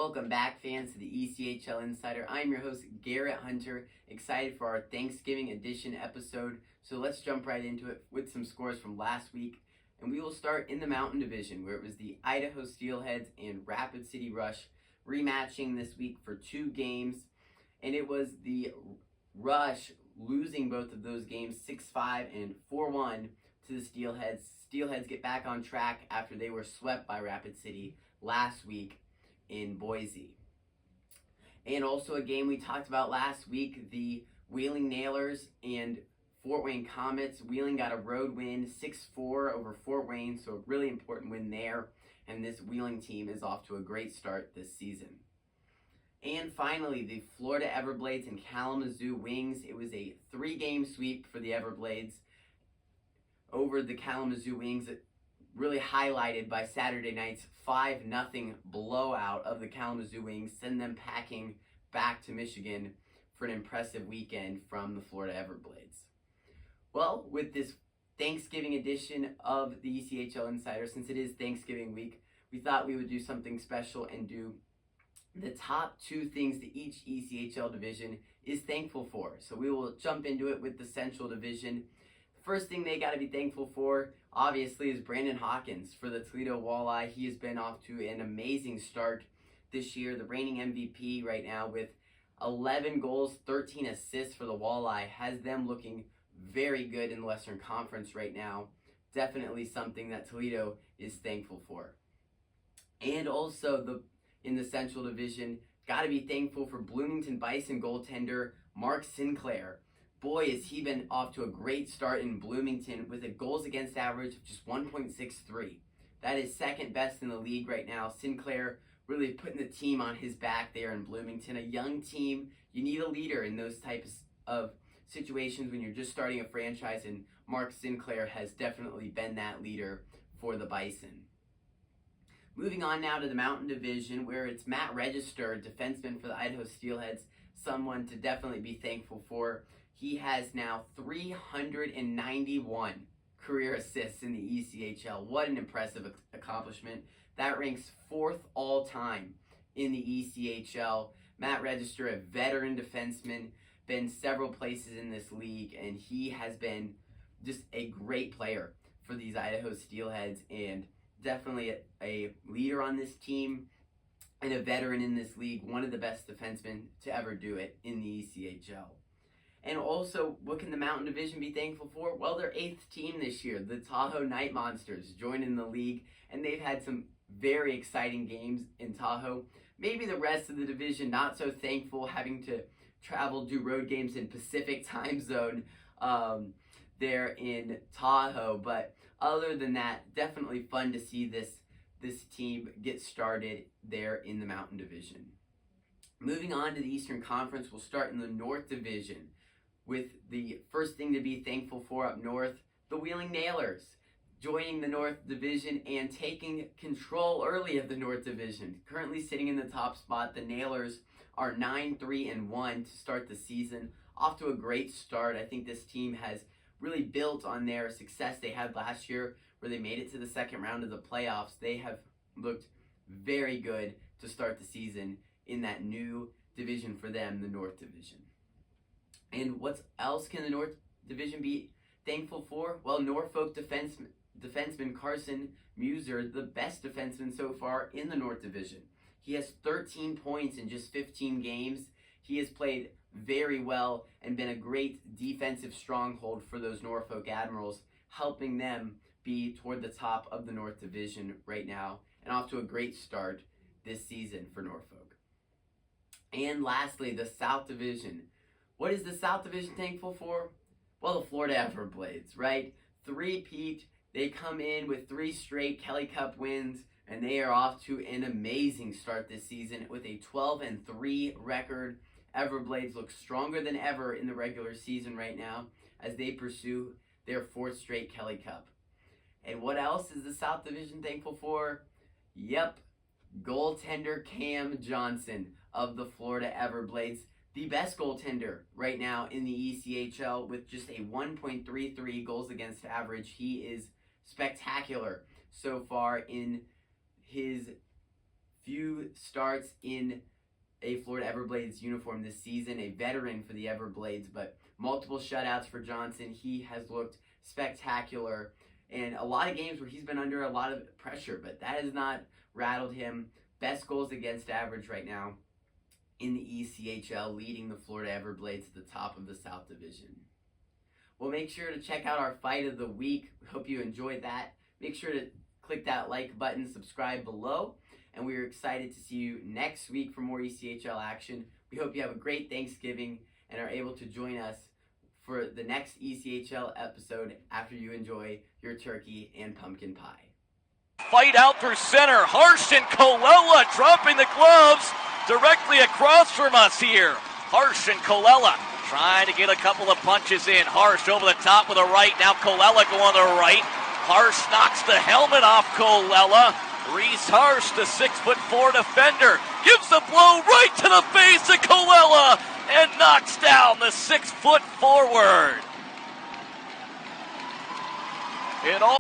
Welcome back, fans, to the ECHL Insider. I'm your host, Garrett Hunter, excited for our Thanksgiving edition episode. So let's jump right into it with some scores from last week. And we will start in the Mountain Division, where it was the Idaho Steelheads and Rapid City Rush rematching this week for 2 games. And it was the Rush losing both of those games 6-5 and 4-1 to the Steelheads. Steelheads get back on track after they were swept by Rapid City last week in Boise. And also a game we talked about last week, the Wheeling Nailers and Fort Wayne Comets. Wheeling got a road win, 6-4 over Fort Wayne, so a really important win there. And this Wheeling team is off to a great start this season. And finally, the Florida Everblades and Kalamazoo Wings. It was a 3-game sweep for the Everblades over the Kalamazoo Wings, really highlighted by Saturday night's 5-0 blowout of the Kalamazoo Wings, send them packing back to Michigan for an impressive weekend from the Florida Everblades. Well, with this Thanksgiving edition of the ECHL Insider, since it is Thanksgiving week, we thought we would do something special and do the top 2 things that each ECHL division is thankful for. So we will jump into it with the Central Division. The first thing they got to be thankful for, obviously, is Brandon Hawkins for the Toledo Walleye. He has been off to an amazing start this year, the reigning MVP right now with 11 goals, 13 assists for the Walleye, has them looking very good in the Western Conference right now. Definitely something that Toledo is thankful for. And also in the Central Division, got to be thankful for Bloomington Bison goaltender Mark Sinclair. Boy, has he been off to a great start in Bloomington with a goals against average of just 1.63. That is second best in the league right now. Sinclair really putting the team on his back there in Bloomington. A young team, you need a leader in those types of situations when you're just starting a franchise, and Mark Sinclair has definitely been that leader for the Bison. Moving on now to the Mountain Division, where it's Matt Register, defenseman for the Idaho Steelheads, someone to definitely be thankful for. He has now 391 career assists in the ECHL. What an impressive accomplishment. That ranks 4th all time in the ECHL. Matt Register, a veteran defenseman, been several places in this league, and he has been just a great player for these Idaho Steelheads, and definitely a leader on this team and a veteran in this league, one of the best defensemen to ever do it in the ECHL. And also, what can the Mountain Division be thankful for? Well, their 8th team this year, the Tahoe Night Monsters, joining the league, and they've had some very exciting games in Tahoe. Maybe the rest of the division not so thankful, having to travel, do road games in Pacific time zone there in Tahoe. But other than that, definitely fun to see this team get started there in the Mountain Division. Moving on to the Eastern Conference, we'll start in the North Division with the first thing to be thankful for up north, the Wheeling Nailers, joining the North Division and taking control early of the North Division. Currently sitting in the top spot, the Nailers are 9-3-1 to start the season. Off to a great start. I think this team has really built on their success they had last year, where they made it to the second round of the playoffs. They have looked very good to start the season in that new division for them, the North Division. And what else can the North Division be thankful for? Well, Norfolk defenseman Carson Muser, the best defenseman so far in the North Division. He has 13 points in just 15 games. He has played very well and been a great defensive stronghold for those Norfolk Admirals, helping them be toward the top of the North Division right now, and off to a great start this season for Norfolk. And lastly, the South Division. What is the South Division thankful for? Well, the Florida Everblades, right? 3-peat. They come in with 3 straight Kelly Cup wins, and they are off to an amazing start this season with a 12-3 record. Everblades look stronger than ever in the regular season right now as they pursue their 4th straight Kelly Cup. And what else is the South Division thankful for? Yep, goaltender Cam Johnson of the Florida Everblades, the best goaltender right now in the ECHL with just a 1.33 goals against average. He is spectacular so far in his few starts in a Florida Everblades uniform this season, a veteran for the Everblades, but multiple shutouts for Johnson. He has looked spectacular, and a lot of games where he's been under a lot of pressure, but that has not rattled him. Best goals against average right now in the ECHL, leading the Florida Everblades to the top of the South Division. Well, make sure to check out our fight of the week. We hope you enjoyed that. Make sure to click that like button, subscribe below, and we're excited to see you next week for more ECHL action. We hope you have a great Thanksgiving and are able to join us for the next ECHL episode after you enjoy your turkey and pumpkin pie. Fight out through center. Harsh and Colella dropping the gloves directly across from us here. Harsh and Colella trying to get a couple of punches in. Harsh over the top with a right. Now Colella going to the right. Harsh knocks the helmet off Colella. Reese Harsh, the 6'4" defender, gives the blow right to the face of Colella and knocks down the 6-foot forward. It all